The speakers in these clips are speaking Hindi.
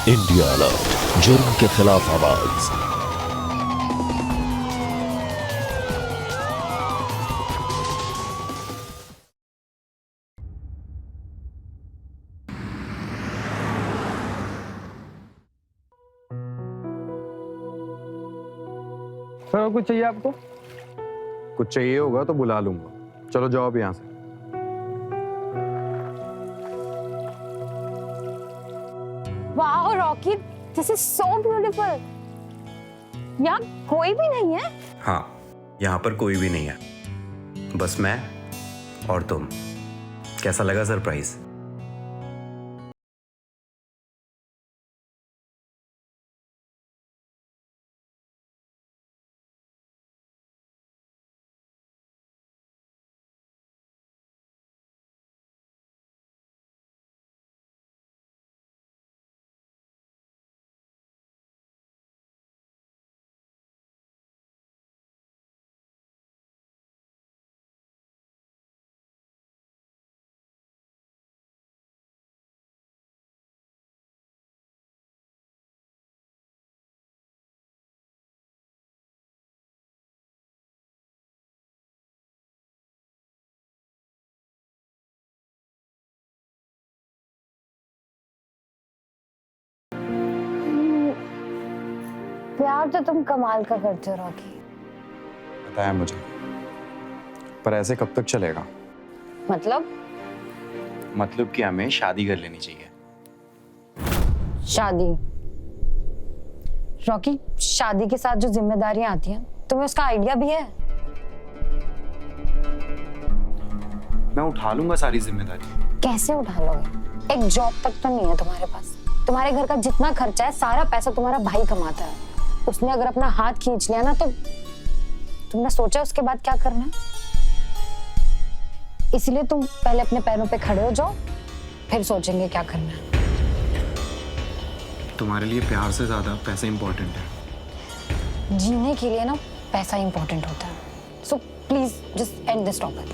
इंडिया अलर्ट, जुर्म के खिलाफ आवाज। सर कुछ चाहिए आपको? कुछ चाहिए होगा तो बुला लूंगा। चलो जाओ अब यहाँ से। Wow Rocky, this is so beautiful. यहाँ कोई भी नहीं है? हाँ, यहाँ पर कोई भी नहीं है, बस मैं और तुम। कैसा लगा सरप्राइज? प्यार तो तुम कमाल का करते हो रॉकी। पता है मुझे, पर ऐसे कब तक चलेगा? मतलब कि हमें शादी कर लेनी चाहिए। शादी? रॉकी, शादी के साथ जो जिम्मेदारियां आती हैं, तुम्हें उसका आइडिया भी है? मैं उठा लूंगा सारी जिम्मेदारी। कैसे उठा लोगे? एक जॉब तक तो नहीं है तुम्हारे पास। तुम्हारे घर का जितना खर्चा है सारा पैसा तुम्हारा भाई कमाता है। उसने अगर अपना हाथ खींच लिया ना, तो तुमने सोचा उसके बाद क्या करना है? इसलिए तुम पहले अपने पैरों पे खड़े हो जाओ, फिर सोचेंगे क्या करना है। तुम्हारे लिए प्यार से ज्यादा पैसा इंपॉर्टेंट है। जीने के लिए ना पैसा इंपॉर्टेंट होता है। So please just and this topic.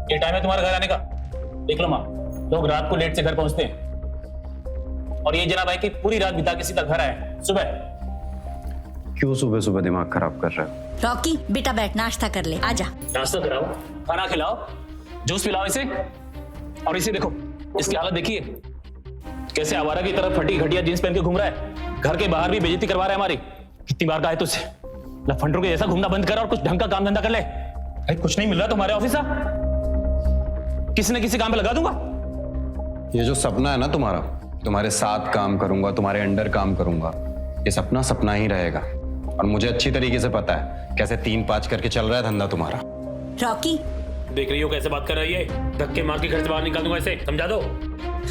ये टाइम है तुम्हारे घर आने का? देख लो माँ, लोग रात को लेट से घर पहुंचते हैं, और ये जनाब है कि पूरी रात बिता के सीधा घर आए सुबह। क्यों सुबह सुबह दिमाग खराब कर रहे हो? रॉकी बेटा बैठ, नाश्ता कर ले, आजा। नाश्ता कराओ, खाना खिलाओ, जूस पिलाओ इसे। और इसे देखो, इसकी हालत देखिए, कैसे आवारा की तरफ फटी घटिया जींस पहन के घूम रहा है। घर के बाहर भी बेइज्जती करवा रहा है हमारी। कितनी बार कहा है तुझसे, लफंडरों के जैसा घूमना बंद कर और कुछ ढंग का काम धंधा कर ले। भाई कुछ नहीं मिल रहा तुम्हारे ऑफिस से, किसी न किसी काम पे लगा दूंगा। ये जो सपना है ना तुम्हारा, तुम्हारे साथ काम करूंगा, तुम्हारे अंडर काम करूंगा, ये सपना सपना ही रहेगा। और मुझे अच्छी तरीके से पता है कैसे 3-5 करके चल रहा है धंधा तुम्हारा। रॉकी देख रही हो कैसे बात कर रही है? धक्के मार के घर से बाहर निकाल दूंगा इसे, समझा दो।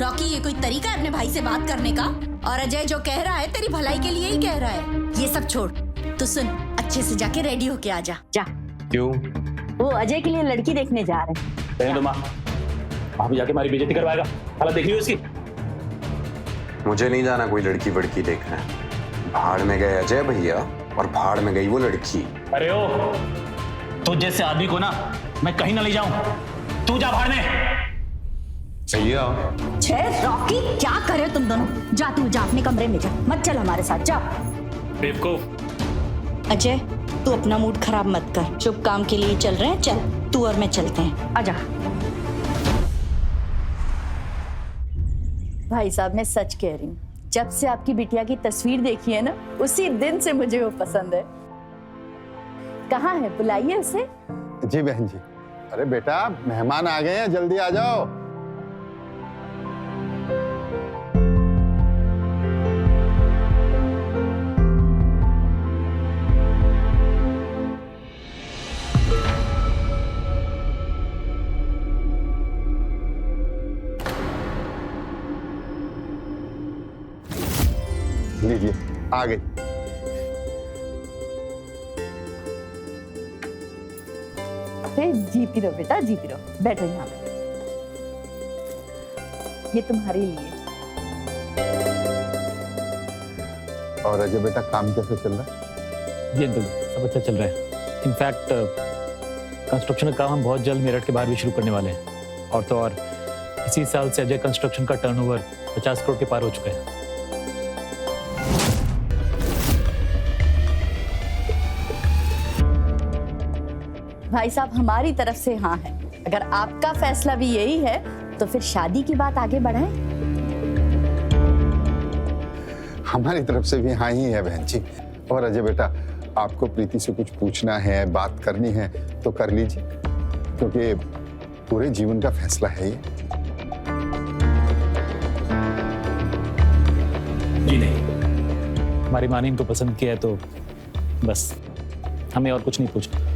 रॉकी, ये कोई तरीका है अपने भाई से बात करने का? और अजय जो कह रहा है तेरी भलाई के लिए ही कह रहा है। ये सब छोड़, तू सुन, अच्छे से जाके रेडी होके आ जा। जा। क्यों? वो अजय के लिए लड़की देखने जा रहे हैं। रहने दो माँ, वहां भी जाके हमारी बेइज्जती करवाएगा। हालत देख रही हो इसकी? मुझे नहीं जाना कोई लड़की वड़की देखना। भाड़ में गए अजय भैया और भाड़ में गई वो लड़की। अरे ओ, तो जैसे आदमी को ना मैं कहीं ना ले जाऊं। तू जा भाड़ में। भैया छे रॉकी, क्या कर रहे हो तुम दोनों? जा, तू जा अपने कमरे में जा, मत चल हमारे साथ, जा। बेवकूफ। अजय तू अपना मूड खराब मत कर, शुभ काम के लिए चल रहे हैं, चल तू और मैं चलते हैं, आजा। भाई साहब, मैं सच कह रही हूँ, जब से आपकी बिटिया की तस्वीर देखी है ना, उसी दिन से मुझे वो पसंद है। कहाँ है, बुलाइए उसे। जी बहन जी। अरे बेटा, मेहमान आ गए हैं, जल्दी आ जाओ। लीजिए, आ गई। अरे जीती रहो बेटा, जीती रहो, बैठो यहाँ पे। ये तुम्हारे लिए। और अजय बेटा, काम कैसे चल रहा है? जी अंकल। सब अच्छा चल रहा है। इनफैक्ट कंस्ट्रक्शन का काम हम बहुत जल्द मेरठ के बाहर भी शुरू करने वाले हैं। और तो और इसी साल से अजय कंस्ट्रक्शन का टर्नओवर 50 करोड़ के पार हो चुका है। भाई साहब, हमारी तरफ से हाँ है। अगर आपका फैसला भी यही है तो फिर शादी की बात आगे बढ़ाएं। हमारी तरफ से भी हाँ ही है बहन जी। और अजय बेटा, आपको प्रीति से कुछ पूछना है, बात करनी है तो कर लीजिए, क्योंकि पूरे जीवन का फैसला है ये। जी नहीं, हमारी माँ ने इनको पसंद किया है तो बस, हमें और कुछ नहीं पूछना।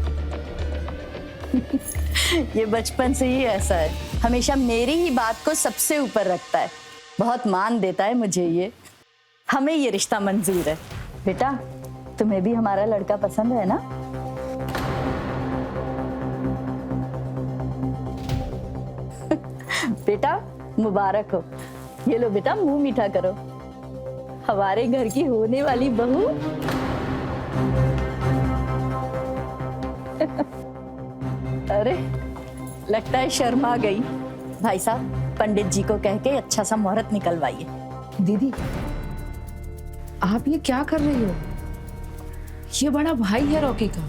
ये बचपन से ही ऐसा है, हमेशा मेरी ही बात को सबसे ऊपर रखता है, बहुत मान देता है मुझे ये। हमें ये रिश्ता मंजूर है। बेटा, तुम्हें भी हमारा लड़का पसंद है ना? बेटा मुबारक हो। ये लो बेटा, मुंह मीठा करो। हमारे घर की होने वाली बहू। अरे लगता है शर्मा गई। भाई साहब, पंडित जी को कह के अच्छा सा मुहूर्त निकलवाइए। दीदी, आप ये क्या कर रही हो? ये बड़ा भाई है रॉकी का।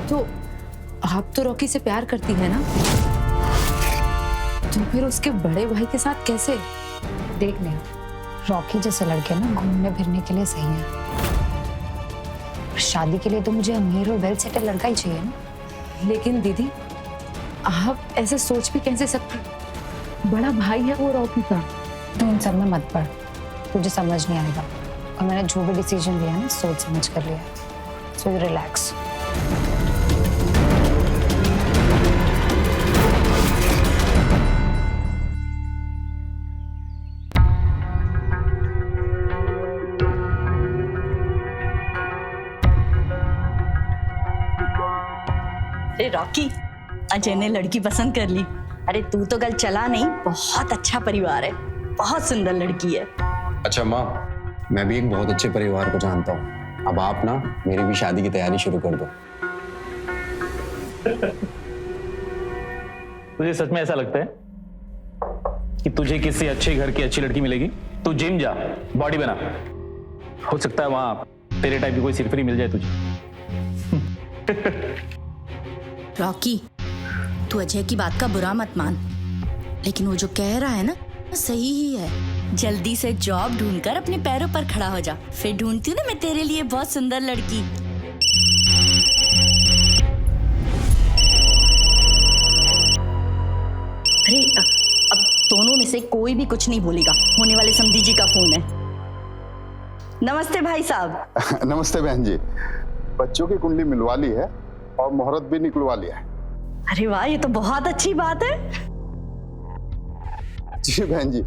तो आप तो रॉकी से प्यार करती है ना? तो फिर उसके बड़े भाई के साथ कैसे? देख ले, रॉकी जैसे लड़के ना घूमने फिरने के लिए सही है। शादी के लिए तो मुझे अमीर और वेल सेटल लड़का ही चाहिए ना। लेकिन दीदी, आप ऐसे सोच भी कैसे सकते? बड़ा भाई है वो रॉकी का। तू इन सब में मत पड़, तुझे समझ नहीं आएगा। और मैंने जो भी डिसीजन लिया ना, सोच समझ कर लिया। So you relax. अरे रॉकी, अजय ने लड़की पसंद कर ली। अरे तू तो कल चला नहीं, बहुत अच्छा परिवार है, बहुत सुंदर लड़की है। अच्छा माँ, मैं भी एक बहुत अच्छे परिवार को जानता हूँ। अब आप ना मेरी भी शादी की तैयारी शुरू कर दो। तुझे सच में ऐसा लगता है कि तुझे किसी अच्छे घर की अच्छी लड़की मिलेगी? तू जिम जा, बॉडी बना, हो सकता है वहां तेरे टाइप की कोई सिरफिरी मिल जाए तुझे। रॉकी, तू अजय की बात का बुरा मत मान, लेकिन वो जो कह रहा है ना, सही ही है। जल्दी से जॉब ढूंढकर अपने पैरों पर खड़ा हो जा, फिर ढूंढती हूँ ना मैं तेरे लिए बहुत सुंदर लड़की। अरे अब दोनों में से कोई भी कुछ नहीं बोलेगा। होने वाले समधी जी का फोन है। नमस्ते भाई साहब। नमस्ते बहन जी। बच्चों की कुंडली मिलवा ली है और मुहूर्त भी निकलवा लिया है। अरे वाह, ये तो बहुत अच्छी बात है। जी बहन जी,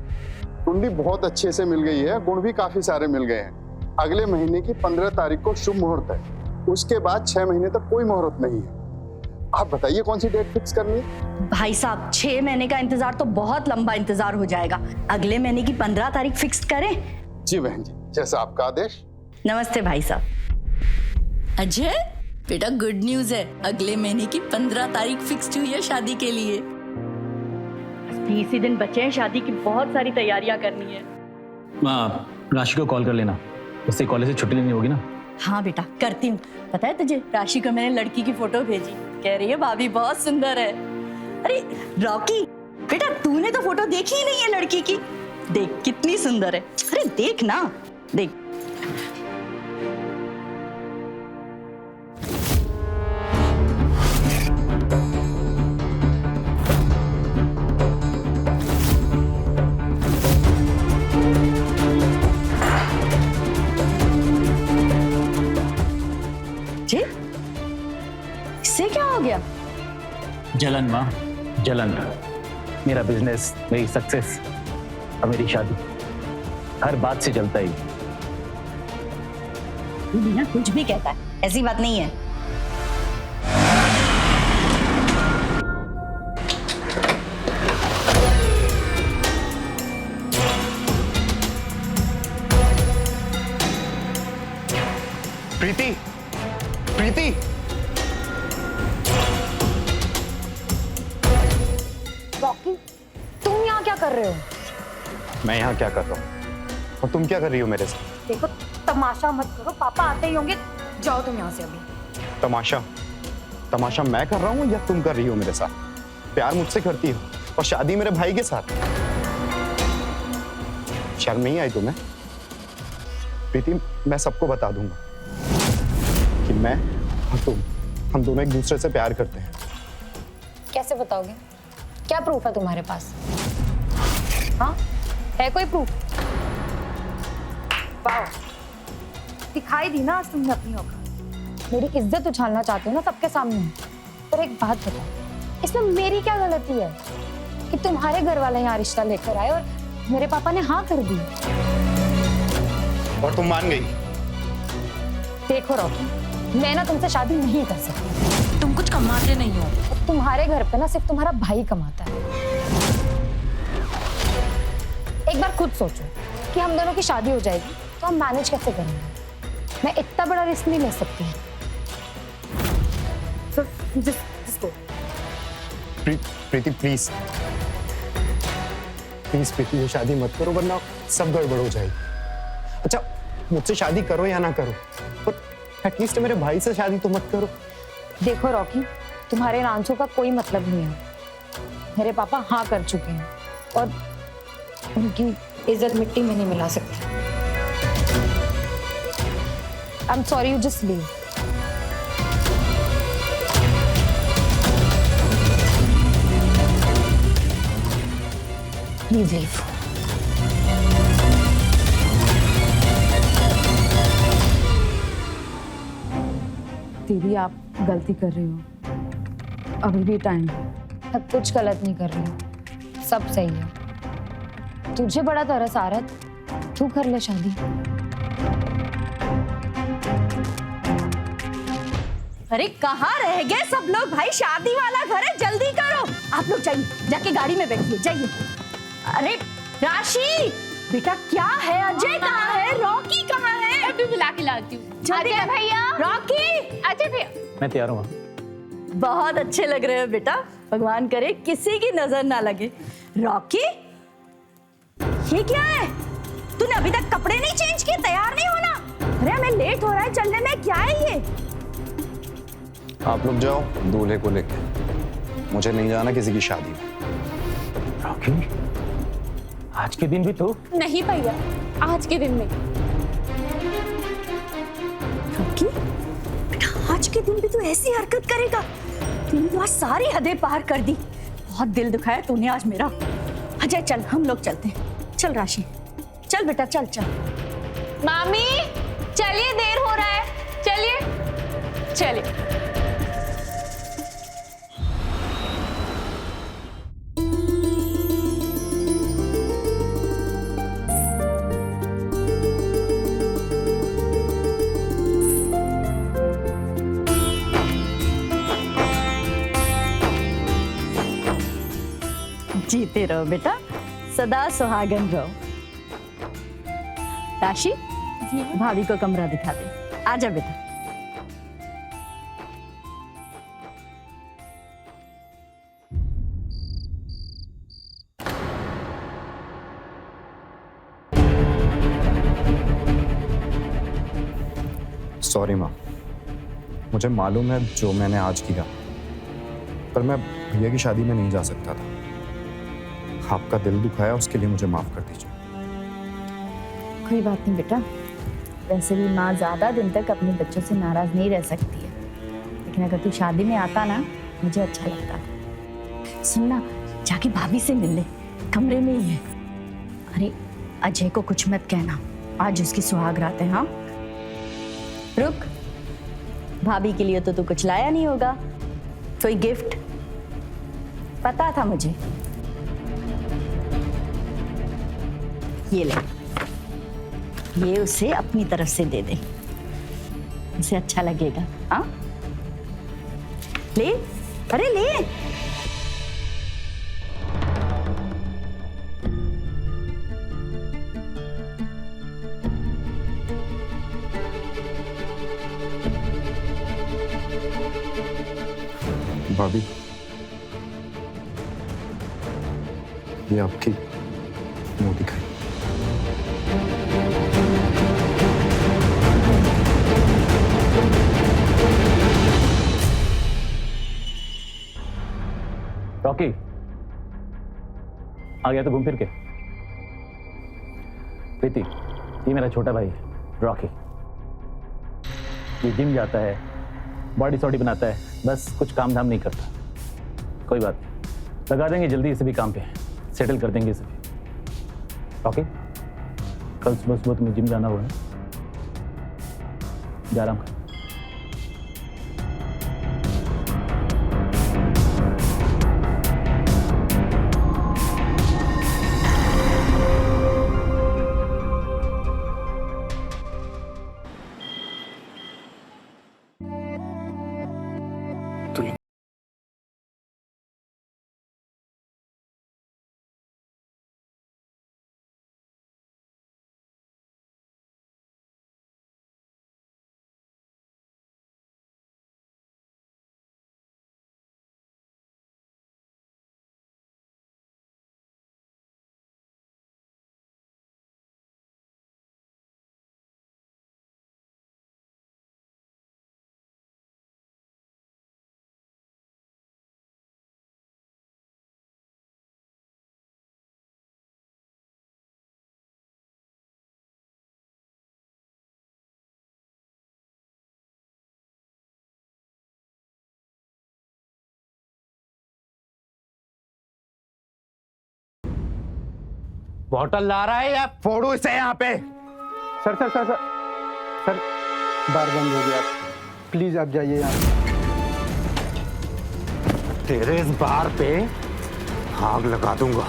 कुंडली बहुत अच्छे से मिल गई है, गुण भी काफी सारे मिल गए हैं। अगले महीने की 15 तारीख को शुभ मुहूर्त है। उसके बाद 6 महीने तक कोई मुहूर्त नहीं है। आप बताइए कौन सी डेट फिक्स करनी है? भाई साहब, 6 महीने का इंतजार तो बहुत लंबा इंतजार हो जाएगा। अगले महीने की 15 तारीख फिक्स करें? जी बहन जी, जैसा आपका आदेश। नमस्ते भाई साहब। अजय बेटा, गुड न्यूज है, अगले महीने की 15 तारीख फिक्स हुई है शादी के लिए। 20 ही दिन बचे हैं शादी की, बहुत सारी तैयारियां करनी है। माँ, राशि को कॉल कर लेना, उससे कॉलेज से छुट्टी लेनी होगी ना। हाँ बेटा, करती हूँ। पता है तुझे, राशि को मैंने लड़की की फोटो भेजी, कह रही है भाभी बहुत सुंदर है। अरे रॉकी बेटा, तूने तो फोटो देखी ही नहीं है लड़की की। देख कितनी सुंदर है। अरे देख ना, देख। जी, इससे क्या हो गया? जलन माँ, जलन। मेरा बिजनेस, मेरी सक्सेस और मेरी शादी, हर बात से जलता ही। तू भी ना कुछ भी कहता है, ऐसी बात नहीं है। प्रीति, प्रीति, रॉकी, तुम यहाँ क्या कर रहे हो? मैं यहाँ क्या कर रहा हूँ और तुम क्या कर रही हो मेरे साथ? देखो, तमाशा मत करो, पापा आते ही होंगे। जाओ तुम यहाँ से अभी। तमाशा? तमाशा मैं कर रहा हूँ या तुम कर रही हो मेरे साथ? प्यार मुझसे करती हो और शादी मेरे भाई के साथ। शर्म नहीं आई तुम्हें? प्रीति, मैं सबको बता दूंगा कि मैं और तुम, हम दोनों एक दूसरे से प्यार करते हैं। कैसे बताओगे? क्या प्रूफ है तुम्हारे पास? हाँ, है कोई प्रूफ? वाह, दिखाई दी ना आज तुमने अपनी औकात। मेरी इज्जत उछालना चाहते हो ना सबके सामने। पर एक बात बताओ, इसमें मेरी क्या गलती है कि तुम्हारे घर वाले यहाँ रिश्ता लेकर आए और मेरे पापा ने हाँ कर दी? और तुम मान गई? देखो रॉकी, मैं ना तुमसे शादी नहीं कर सकती। तुम कुछ कमाते नहीं हो। तुम्हारे घर पे ना सिर्फ तुम्हारा भाई कमाता है। एक बार खुद सोचो कि हम दोनों की शादी हो जाएगी तो हम मैनेज कैसे करेंगे? मैं इतना बड़ा रिस्क नहीं ले सकती। So, just go. Preeti please please Preeti, ये शादी मत करो वरना सब गड़बड़ हो जाएगी। अच्छा, मुझसे शादी करो या ना करो, पर एटलीस्ट मेरे भाई से शादी तो मत करो। देखो रॉकी, तुम्हारे इन आंसू का कोई मतलब नहीं है। मेरे पापा हाँ कर चुके हैं और उनकी इज्जत मिट्टी में नहीं मिला सकती। I'm sorry, you just leave. Please leave. दीदी, आप गलती कर रही हो। अभी भी टाइम है। मैं कुछ गलत नहीं कर रही हूँ, सब सही है। तुझे बड़ा तरस आ रहा है, तू कर ले शादी। अरे कहाँ रह गए सब लोग भाई? शादी वाला घर है, जल्दी करो। आप लोग जाइए, जाके गाड़ी में बैठिए, जाइए। अरे राशि, बेटा क्या है? अजय कहाँ है? रॉकी कहाँ है? मैं भी बुला के लाती हूँ। जल्दी अजय भैया। रॉकी, अजय भैया। मैं तैयार हूँ। बहुत अच्छे लग रहे हो बेटा। भगवान करे किसी की नजर ना लगे। रॉकी, ये क्या है? तूने अभी तक कपड़े नहीं चेंज किए? तैयार नहीं होना? अरे हमें लेट हो रहा है चलने में। क्या है ये? आप लोग जाओ दूल्हे को लेके, मुझे नहीं जाना किसी की शादी में। रॉकी, आज के दिन भी तो? नहीं भैया, आज के दिन में। रॉकी, बेटा आज के दिन भी तू ऐसी हरकत करेगा? तूने तो आज सारी हदें पार कर दी। बहुत दिल दुखाया तूने आज मेरा। अजय चल, हम लोग चलते हैं। चल राशि, चल बेटा, चल चल। मामी, चलिए, देर हो रहा है। चलिए चलिए। जीते रहो बेटा, सदा सुहागन रहो। राशि, भाभी को कमरा दिखा दे। आजा बेटा। सॉरी माँ, मुझे मालूम है जो मैंने आज किया, पर मैं भैया की शादी में नहीं जा सकता था। आपका दिल दुखाया, उसके लिए मुझे माफ कर दीजिए। कोई बात नहीं बेटा, वैसे भी माँ ज्यादा दिन तक अपने बच्चों से नाराज नहीं रह सकती है, लेकिन अगर तू शादी में आता ना, मुझे अच्छा लगता। सुनना, जाके भाभी से मिल ले, कमरे में ही है। अरे अजय को कुछ मत कहना, आज उसकी सुहाग रात है। हाँ रुक, भाभी के लिए तो तू कुछ लाया नहीं होगा, कोई गिफ्ट? पता था मुझे। ये ले, ये उसे अपनी तरफ से दे दे, उसे अच्छा लगेगा। हाँ ले, अरे ले। भाभी, ये आपकी मुंह दिखाई। रॉकी आ गया तो घूम फिर के। प्रीति, ये मेरा छोटा भाई है रॉकी। ये जिम जाता है, बॉडी सॉडी बनाता है, बस कुछ काम धाम नहीं करता। कोई बात नहीं, लगा देंगे जल्दी इसे भी काम पे, सेटल कर देंगे इसे भी। रॉकी, कल सुबह सुबह तुम्हें जिम जाना होगा, जा आराम कर। बॉटल ला रहा है या फोड़ू इसे यहाँ पे? Sir sir sir sir sir बार बंद हो गया, प्लीज आप जाइए यहाँ। तेरे इस बार पे आग लगा दूंगा।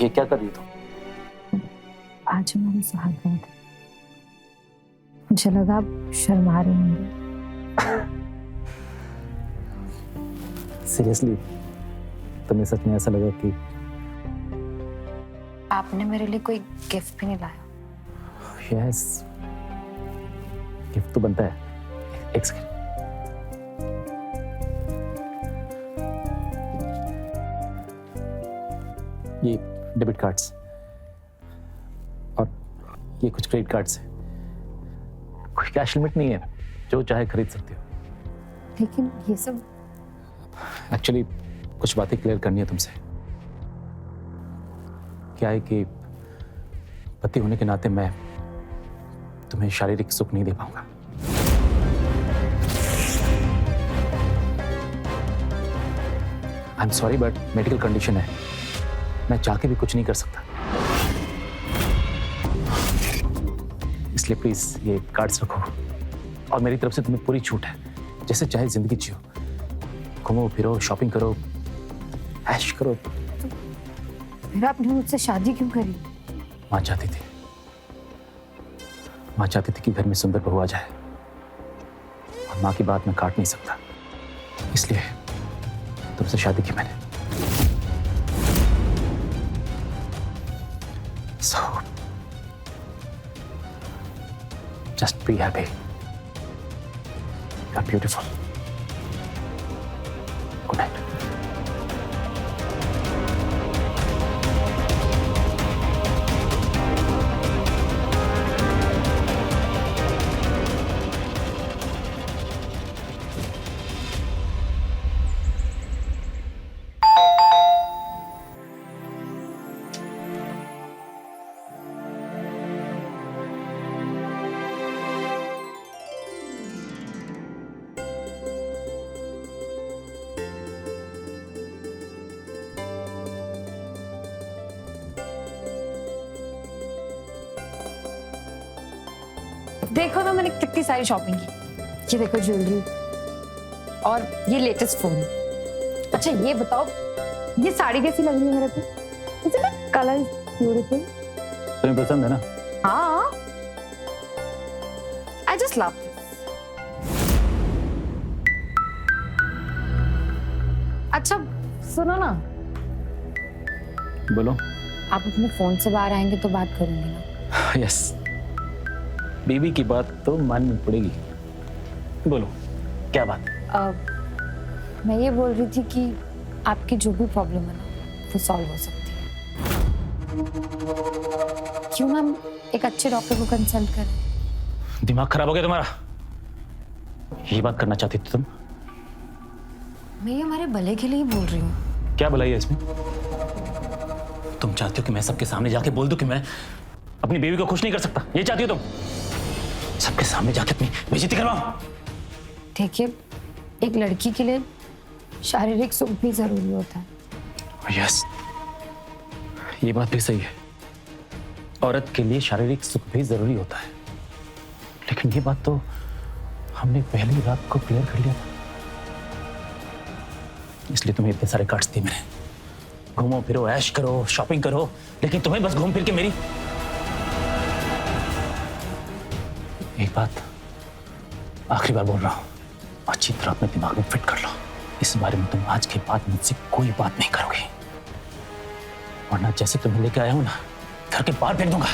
ये क्या कर रही हो तुम? आज हमारी सुहागरात है, मुझे लगा आप शर्मा रहे होंगे। सीरियसली, तुम्हें सच में ऐसा लगा कि आपने मेरे लिए कोई गिफ्ट भी नहीं लाया? यस, गिफ्ट तो बनता है। एक सेकंड। ये डेबिट कार्ड्स और ये कुछ क्रेडिट कार्ड्स हैं। कोई कैश लिमिट नहीं है, जो चाहे खरीद सकते हो। लेकिन ये सब एक्चुअली कुछ बातें क्लियर करनी है तुमसे। क्या है कि पति होने के नाते मैं तुम्हें शारीरिक सुख नहीं दे पाऊंगा। I am sorry but medical condition है, मैं चाह के भी कुछ नहीं कर सकता। इसलिए प्लीज ये कार्ड्स रखो और मेरी तरफ से तुम्हें पूरी छूट है, जैसे चाहे जिंदगी जियो, घूमो फिरो, शॉपिंग करो, ऐश करो। फिर आपने मुझसे शादी क्यों करी? माँ चाहती थी, माँ चाहती थी कि घर में सुंदर बहू आ जाए, और माँ की बात मैं काट नहीं सकता, इसलिए तुमसे शादी की मैंने। So, just be happy. You're beautiful. Good night. देखो ना मैंने कितनी सारी शॉपिंग की। ये देखो ज्वेलरी और ये लेटेस्ट फोन। अच्छा ये बताओ, ये साड़ी कैसी लग रही है मेरे पे? इसे ना कलर ब्यूटीफुल। तुम्हें पसंद है ना? हाँ, आई जस्ट लव दिस। अच्छा सुनो ना, बोलो। आप अपने फोन से बाहर आएंगे तो बात करूंगी ना। यस, बीबी की बात तो माननी पड़ेगी। बोलो क्या बात? मैं ये बोल रही थी कि आपकी जो भी प्रॉब्लम है ना वो सॉल्व हो सकती है। क्यों ना हम एक अच्छे डॉक्टर को कंसल्ट करें? दिमाग खराब हो गया तुम्हारा? ये बात करना चाहती थी तुम? मैं ये हमारे भले के लिए ही बोल रही हूँ। क्या भलाई है इसमें? तुम चाहती हो कि मैं सबके सामने जाके बोल दूं कि मैं अपनी बीवी को खुश नहीं कर सकता? ये चाहती हो तुम? सबके सामने जाके अपनी बेइज्जती करवाऊं? देखिए, एक लड़की के लिए शारीरिक सुख भी जरूरी होता है। यस, ये बात भी सही है। औरत के लिए शारीरिक सुख भी जरूरी होता है, लेकिन ये बात तो हमने पहली रात को क्लियर कर लिया था। इसलिए तुम्हें इतने सारे कार्ड्स दिए मैंने। घूमो फिरो, ऐश करो, शॉपिंग करो, लेकिन तुम्हें बस घूम फिर के मेरी एक बात आखिरी बार बोल रहा हूं, अच्छी तरह अपने दिमाग में फिट कर लो। इस बारे में तुम आज के बाद मुझसे कोई बात नहीं करोगे, वरना जैसे तुम्हें लेके आया हूं ना, घर के बाहर फेंक दूंगा।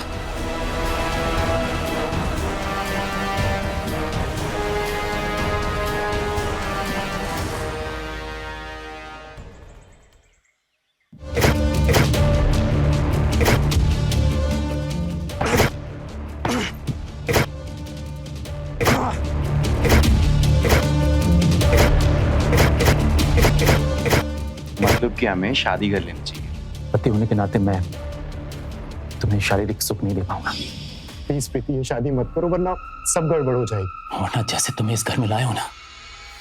मतलब कि हमें शादी कर लेनी चाहिए। पति होने के नाते मैं तुम्हें शारीरिक सुख नहीं दे पाऊंगा। प्लीज प्रीति, ये शादी मत करो वरना सब गड़बड़ हो जाएगी। वरना जैसे तुम्हें इस घर में लाए हो ना,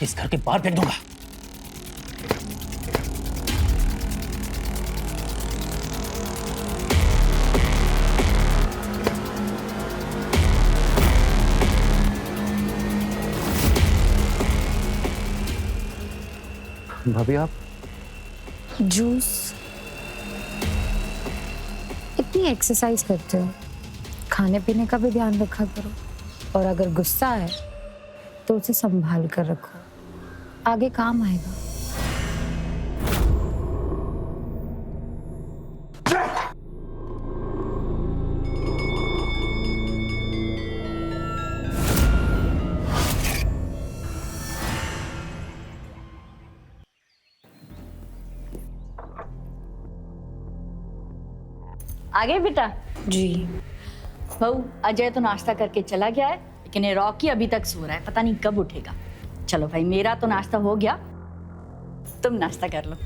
इस घर के बाहर फेंक दूंगा। भाभी आप जूस। इतनी एक्सरसाइज करते हो, खाने पीने का भी ध्यान रखा करो, और अगर गुस्सा है तो उसे संभाल कर रखो, आगे काम आएगा। आ गए बेटा? जी। बहू, अजय तो नाश्ता करके चला गया है, लेकिन ये रॉकी अभी तक सो रहा है, पता नहीं कब उठेगा। चलो भाई, मेरा तो नाश्ता हो गया, तुम नाश्ता कर लो।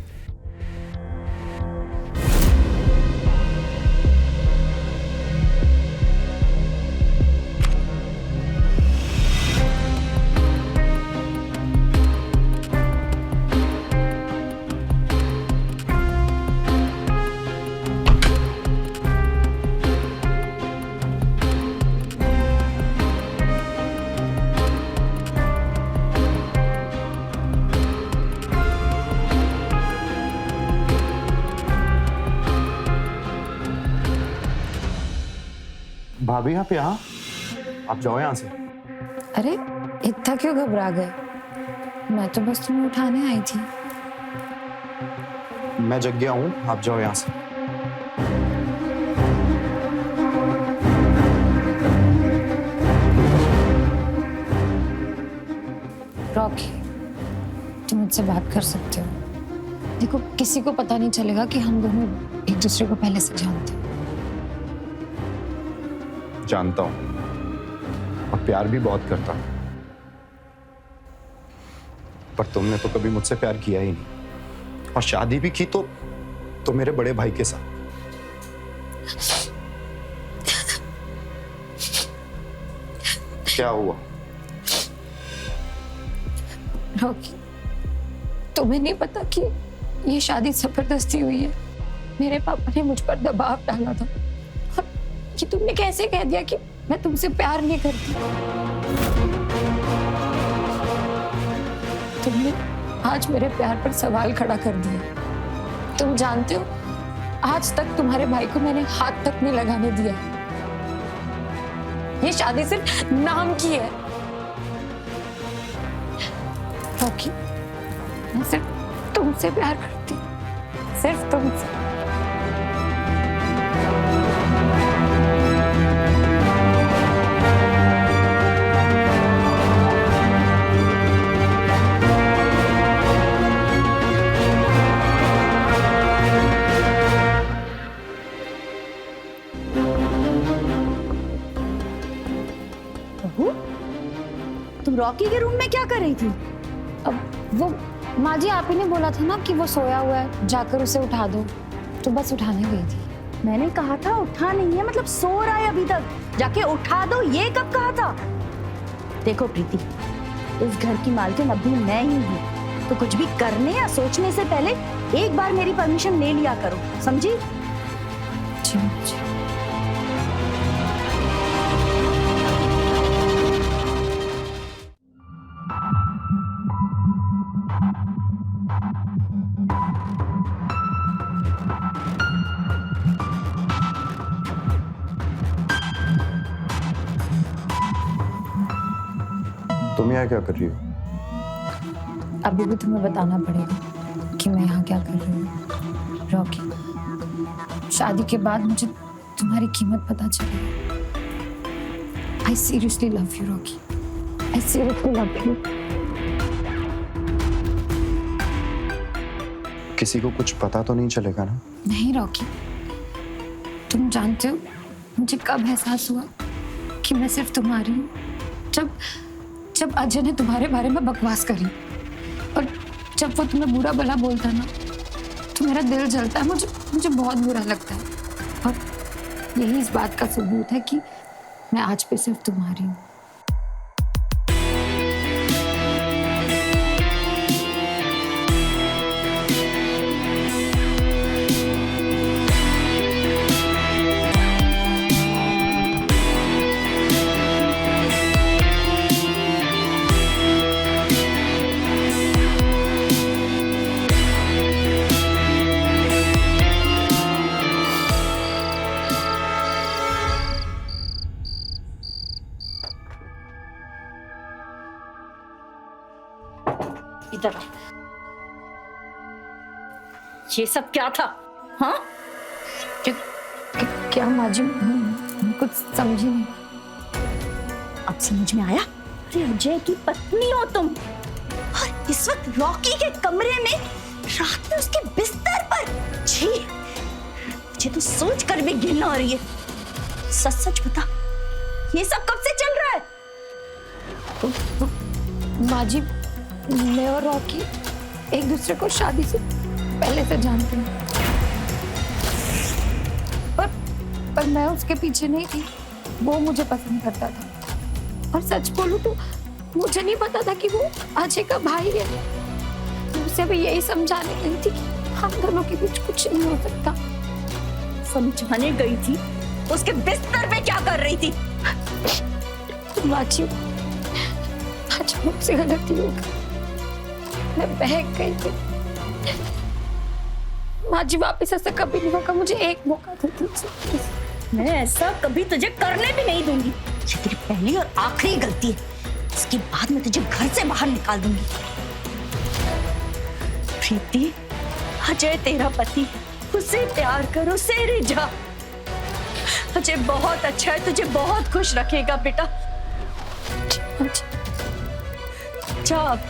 भाभी आप यहाँ? आप जाओ यहाँ से। अरे इतना क्यों घबरा गए? मैं तो बस तुम्हें उठाने आई थी। मैं जग गया हूँ, आप जाओ यहाँ से। रॉकी, तुम मुझसे बात कर सकते हो। देखो, किसी को पता नहीं चलेगा कि हम दोनों एक दूसरे को पहले से जानते हैं। जानता हूं और प्यार भी बहुत करता हूं, पर तुमने तो कभी मुझसे प्यार किया ही नहीं, और शादी भी की तो मेरे बड़े भाई के साथ। क्या हुआ? रॉकी, तुम्हें नहीं पता कि ये शादी जबरदस्ती हुई है। मेरे पापा ने मुझ पर दबाव डाला था, और कि तुमने कैसे कह दिया कि मैं तुमसे प्यार नहीं करती। तुमने आज मेरे प्यार पर सवाल खड़ा कर दिया। तुम जानते हो, आज तक तुम्हारे भाई को मैंने हाथ तक नहीं लगाने दिया। ये शादी सिर्फ नाम की है। रॉकी, मैं सिर्फ तुमसे प्यार करती हूँ, सिर्फ तुमसे। बहू, तुम रॉकी के रूम में क्या कर रही थी? अब वो माँ जी, आप ही ने बोला था ना कि वो सोया हुआ है, जाकर उसे उठा दो, तो बस उठाने गई थी। मैंने कहा था उठा नहीं है, मतलब सो रहा है अभी तक, जाके उठा दो, ये कब कहा था? देखो प्रीति, इस घर की मालकिन अभी मैं ही हूँ, तो कुछ भी करने या सोचने से पहले एक बार मेरी परमिशन ले लिया करो, समझी? जी। तुम यहाँ क्या कर रही हो? अभी भी तुम्हें बताना पड़ेगा कि मैं यहाँ क्या कर रही हूँ। रॉकी, शादी के बाद मुझे तुम्हारी कीमत पता चली। I seriously love you, Rocky. I seriously love you। किसी को कुछ पता तो नहीं चलेगा ना? नहीं रॉकी, तुम जानते हो मुझे कब एहसास हुआ कि मैं सिर्फ तुम्हारी हूँ? जब अजय ने तुम्हारे बारे में बकवास करी, और जब वो तुम्हें बुरा भला बोलता ना, तो मेरा दिल जलता है, मुझे बहुत बुरा लगता है। और यही इस बात का सबूत है कि मैं आज पे सिर्फ तुम्हारी हूँ। इधर आ। ये सब क्या था? हाँ, क्या माँ जी, मैं कुछ समझी नहीं। अब समझ में आया? अरे अजय की पत्नी हो तुम, और इस वक्त रॉकी के कमरे में, रात में उसके बिस्तर पर। छी, मुझे तो सोच कर भी घिन आ रही है। सच सच बता, ये सब कब से चल रहा है? माँ जी, मैं और रॉकी एक दूसरे को शादी से पहले से जानते हैं, पर मैं उसके पीछे नहीं थी, वो मुझे पसंद करता था। और सच बोलूं तो मुझे नहीं पता था कि वो अजय का भाई है। उसे भी यही समझाने गई थी कि हम दोनों के बीच कुछ नहीं हो सकता। समझाने गई थी? उसके बिस्तर पे क्या कर रही थी? माँ जी, आज मुझसे गलती हो गई, मैं बहक गई थी। माँ जी, वापिस ऐसा कभी नहीं होगा, मुझे एक मौका दे दीजिए। मैं ऐसा कभी तुझे करने भी नहीं दूंगी। ये तेरी पहली और आखिरी गलती है, इसके बाद मैं तुझे घर से बाहर निकाल दूंगी। प्रीति, अजय तेरा पति, उससे प्यार करो, उसे रिझा। अजय बहुत अच्छा है, तुझे बहुत खुश रखेगा बेटा। जा अब।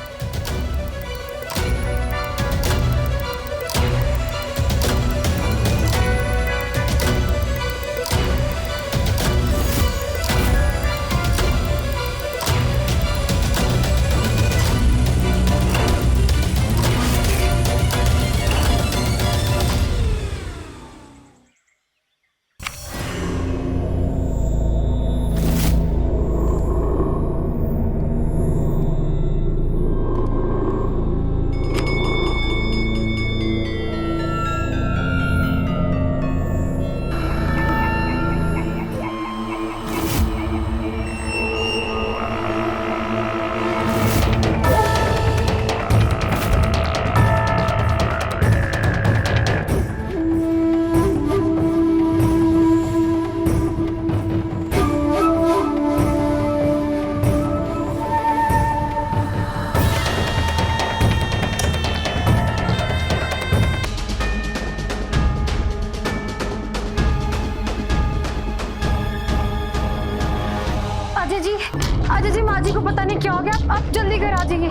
अजय जी माँ जी को पता नहीं क्या हो गया, आप जल्दी घर आ जाइए।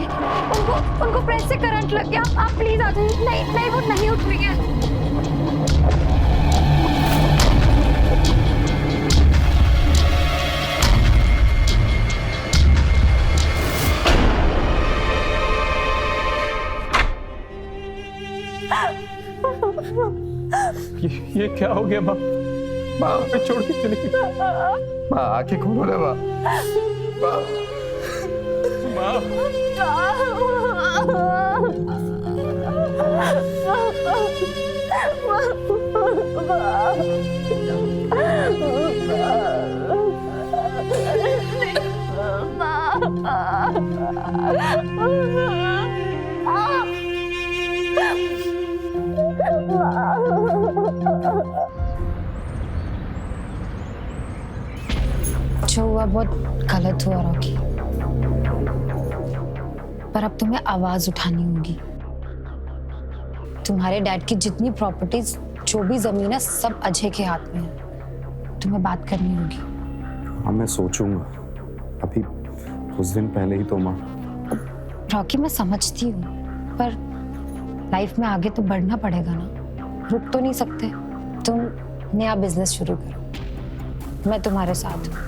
उनको प्रेस से करंट लग गया, आप प्लीज आ जाइए। नहीं वो नहीं उठ रही है। ये क्या हो गया माँ? माँ हमें छोड़ के चली गई। माँ आंखें खोलो ना माँ। जो हुआ बहुत गलत हुआ रॉकी, पर अब तुम्हें आवाज उठानी होगी। तुम्हारे डैड की जितनी प्रॉपर्टीज, जो भी जमीन है, सब अजय के हाथ में है। तुम्हें बात करनी होगी। हाँ मैं सोचूंगा, अभी कुछ दिन पहले ही तो माँ। रॉकी मैं समझती हूँ, पर लाइफ में आगे तो बढ़ना पड़ेगा ना, रुक तो नहीं सकते। तुम नया बिजनेस शुरू करो, मैं तुम्हारे साथ हूँ।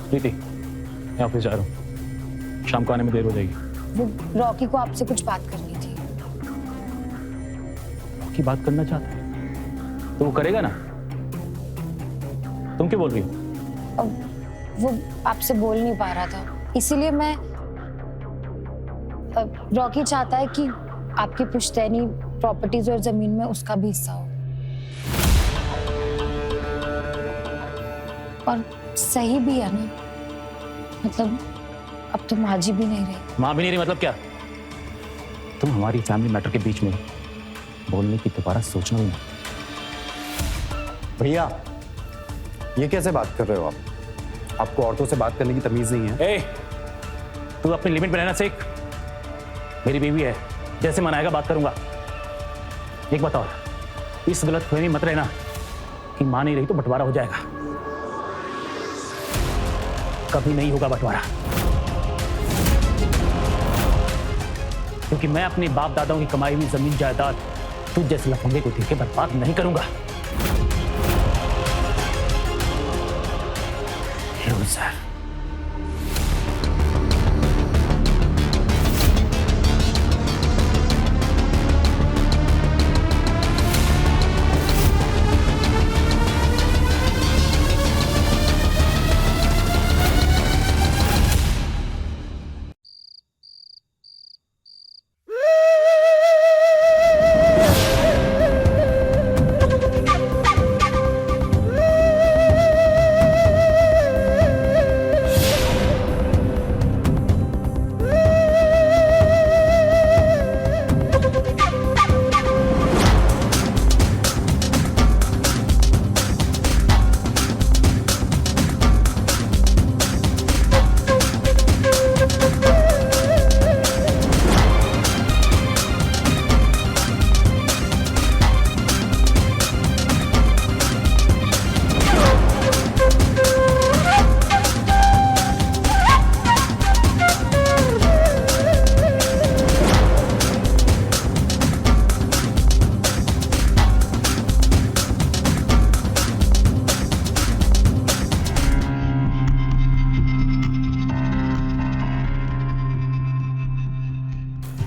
प्रीति, मैं ऑफिस जा रहा हूँ, शाम को आने में देर हो जाएगी। वो रॉकी को आपसे कुछ बात करनी थी। रॉकी बात करना चाहता है तो वो करेगा ना। तुम क्यों बोल रही हो? वो आपसे बोल नहीं पा रहा था, इसीलिए मैं रॉकी चाहता है कि आपकी पुश्तैनी प्रॉपर्टीज और जमीन में उसका भी हिस्सा हो। और सही भी है ना, मतलब अब तो माँ जी भी नहीं रही। माँ भी नहीं रही मतलब क्या? तुम हमारी फैमिली मैटर के बीच में बोलने की दोबारा सोचना भी नहीं। भैया ये कैसे बात कर रहे हो आप? आपको औरतों से बात करने की तमीज नहीं है। ए, तू अपनी लिमिट में रहना सीख। मेरी बीवी है, जैसे मनाएगा बात करूंगा। एक बात और, इस गलतफहमी मत रहना कि माँ नहीं रही तो बंटवारा हो जाएगा। कभी नहीं होगा बंटवारा, क्योंकि मैं अपने बाप दादाओं की कमाई हुई जमीन जायदाद तुझ जैसे लफंगे को देख के बर्बाद नहीं करूंगा। लूजर।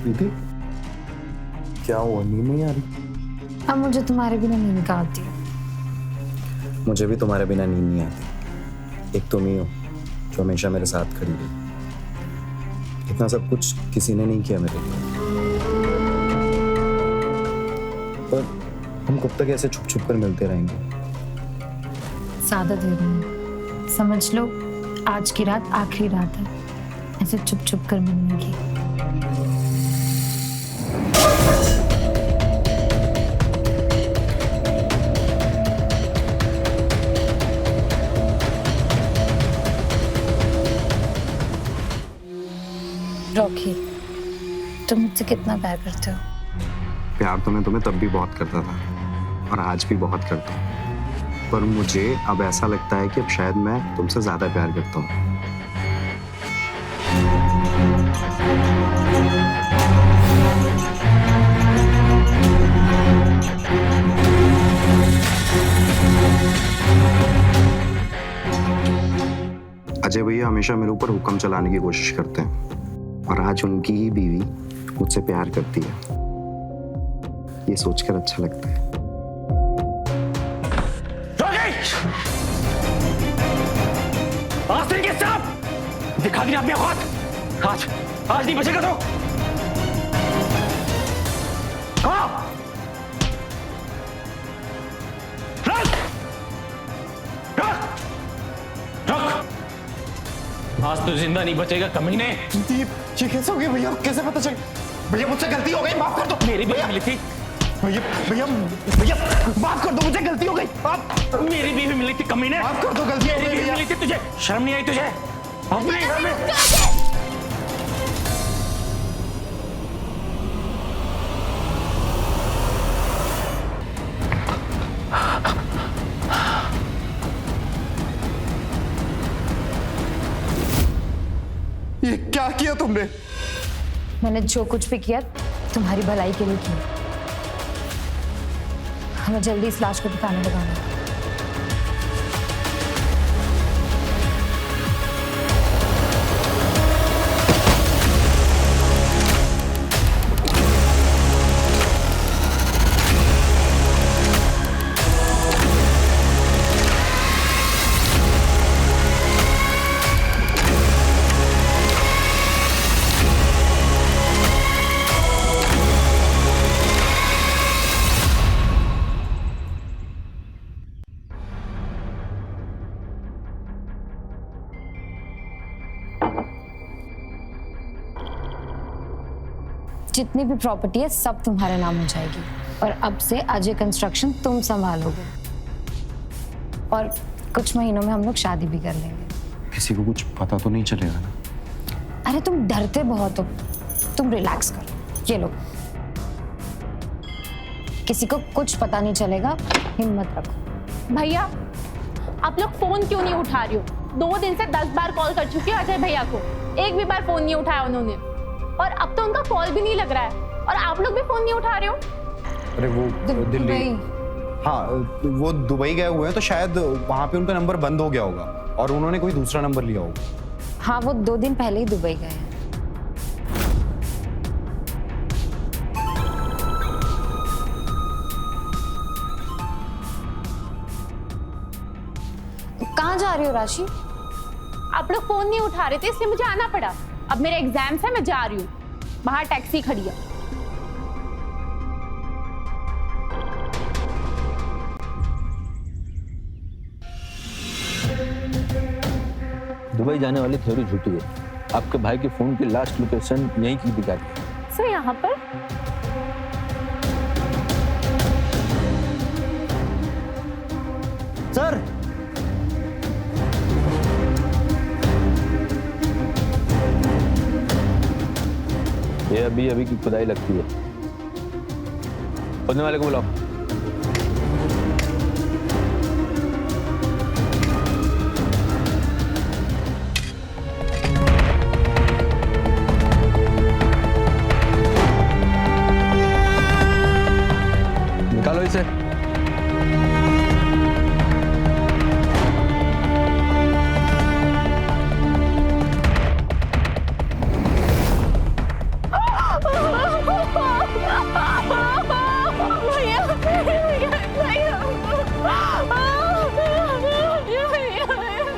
प्रीति क्या हुआ, नींद नहीं आ रही? अब मुझे तुम्हारे बिना नींद निकालती है। मुझे भी तुम्हारे बिना नींद नहीं आती। एक तुम ही हो जो हमेशा मेरे साथ खड़ी रही। इतना सब कुछ किसी ने नहीं किया मेरे लिए। पर हम कब तक ऐसे छुप छुप कर मिलते रहेंगे? ज्यादा देर नहीं, समझ लो आज की रात आखिरी रात है ऐसे चुप चुप कर मिलने की। रॉकी, तुम मुझसे कितना प्यार करते हो? प्यार तो मैं तुम्हें तब भी बहुत करता था और आज भी बहुत करता हूँ। पर मुझे अब ऐसा लगता है कि अब शायद मैं तुमसे ज्यादा प्यार करता हूँ। अजय भैया हमेशा मेरे ऊपर हुक्म चलाने की कोशिश करते हैं और आज उनकी ही बीवी मुझसे प्यार करती है, ये सोचकर अच्छा लगता है। आस्तीन के साथ दिखा दिया अपने हाथ। आज नहीं बचेगा तो आज तो जिंदा नहीं बचेगा कमीने। ये कैसे हो गया भैया? कैसे पता चल? भैया मुझसे गलती हो गई, माफ कर दो। मेरी बीवी मिली थी। भैया भैया भैया माफ कर दो, मुझे गलती हो गई। आप मेरी बीवी मिली थी कमीने। माफ कर दो, गलती हो मेरी गई बीवी भैया। मिली थी, तुझे शर्म नहीं आई? तुझे अपने घर में ये क्या किया तुमने? मैंने जो कुछ भी किया तुम्हारी भलाई के लिए किया। हमें जल्दी इस लाश को ठिकाने लगाना। जितनी भी प्रॉपर्टी है सब तुम्हारे नाम हो जाएगी और अब से अजय कंस्ट्रक्शन तुम संभालोगे और कुछ महीनों में हम लोग शादी भी कर लेंगे। किसी को कुछ पता तो नहीं चलेगा ना? अरे तुम डरते बहुत हो, तुम रिलैक्स करो। ये लो, किसी को कुछ पता नहीं चलेगा, हिम्मत रखो। भैया आप लोग फोन क्यों नहीं उठा रही हो? 2 दिन से 10 बार कॉल कर चुकी हूँ अजय भैया को, एक भी बार फोन नहीं उठाया उन्होंने और अब तो उनका कॉल भी नहीं लग रहा है और आप लोग भी फोन नहीं उठा रहे हो। अरे वो दिल्ली, हाँ वो दुबई गए हुए हैं तो शायद वहाँ पे उनका नंबर बंद हो गया होगा और उन्होंने कोई दूसरा नंबर लिया होगा। हाँ वो 2 दिन पहले ही दुबई गए हैं। कहाँ जा रही हो राशि? आप लोग फोन नहीं उठा रहे थे इसलिए मुझे आना पड़ा। अब मेरे एग्जाम्स है, मैं जा रही हूँ। बाहर टैक्सी खड़ी है। दुबई जाने वाली थ्योरी झूठी है। आपके भाई के फोन की लास्ट लोकेशन यहीं की दिखा दी। सर यहाँ पर सर ये अभी की खुदाई लगती है। खोदने वाले को बुलाओ। निकालो इसे।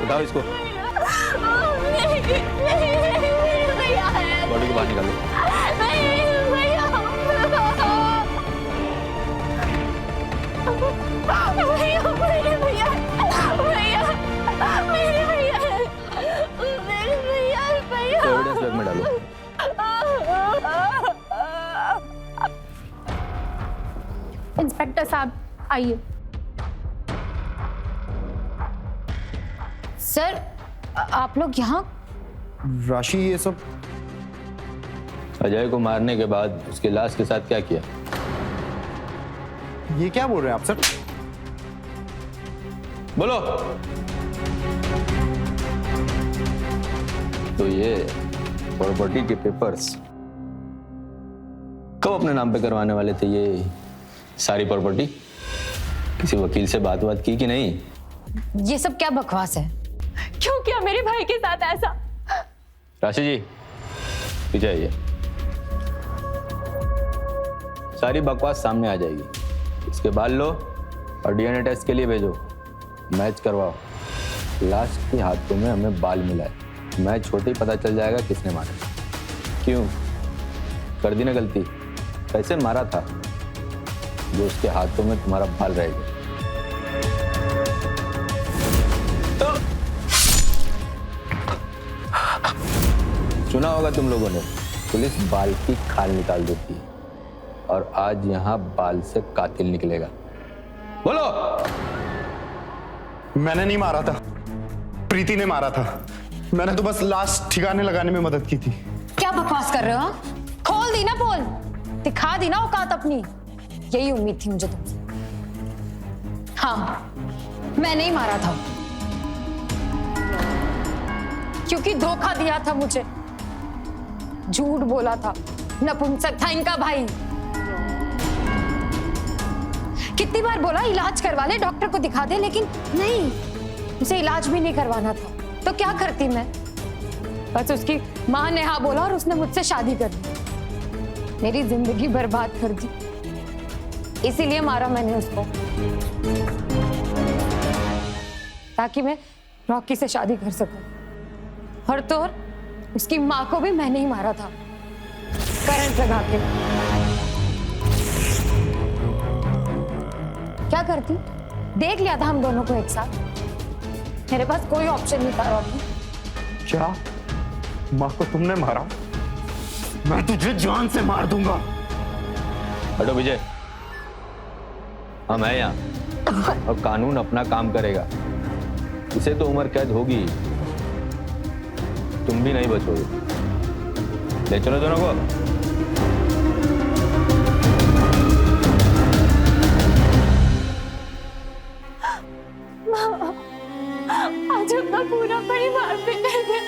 उठाओ इसको। बॉडी को बाहर निकालो। एविडेंस बैग में डालो। इंस्पेक्टर साहब आइए। सर आप लोग यहाँ? राशि ये सब अजय को मारने के बाद उसकी लाश के साथ क्या किया? ये क्या बोल रहे हैं आप सर? बोलो। तो ये प्रॉपर्टी के पेपर्स कब अपने नाम पे करवाने वाले थे? ये सारी प्रॉपर्टी किसी वकील से बात की कि नहीं? ये सब क्या बकवास है? क्यों किया मेरे भाई के साथ ऐसा? राशि जी पीछे आइए। सारी बकवास सामने आ जाएगी। इसके बाल लो और डीएनए टेस्ट के लिए भेजो। मैच करवाओ। लाश के हाथों में हमें बाल मिला है। मैच होते ही पता चल जाएगा किसने मारा। क्यों कर दी ना गलती? कैसे मारा था जो उसके हाथों में तुम्हारा बाल रहेगा? सुना होगा तुम लोगों ने, पुलिस बाल की खाल निकाल देती है और आज यहां बाल से कातिल निकलेगा। बोलो। मैंने नहीं मारा था, प्रीति ने मारा था। मैंने तो बस लाश ठिकाने लगाने में मदद की थी। क्या बकवास कर रहे हो? हाँ? खोल दी ना पोल, दिखा दी ना औकात अपनी। यही उम्मीद थी मुझे तुमसे। हाँ, मैंने ही मारा था क्योंकि धोखा दिया था मुझे, झूठ बोला था, नपुंसक था इनका भाई। कितनी बार बोला इलाज करवा ले, डॉक्टर को दिखा दे, लेकिन नहीं, उसे इलाज भी नहीं करवाना था। तो क्या करती मैं? बस उसकी माँ ने हाँ बोला और उसने मुझसे शादी कर दी। मेरी जिंदगी बर्बाद कर दी, इसीलिए मारा मैंने उसको, ताकि मैं रॉकी से शादी कर सकूं। और तो और उसकी माँ को भी मैंने ही मारा था, करंट लगा के। क्या करती? देख लिया था हम दोनों को एक साथ। मेरे पास कोई ऑप्शन नहीं था रॉकी। क्या माँ को तुमने मारा? मैं तुझे जान से मार दूंगा। हटो विजय, हम हैं यहाँ और कानून अपना काम करेगा। इसे तो उम्र कैद होगी, तुम भी नहीं बचोगे। ले चलो दोनों को। आज अपना पूरा परिवार पे कर गया।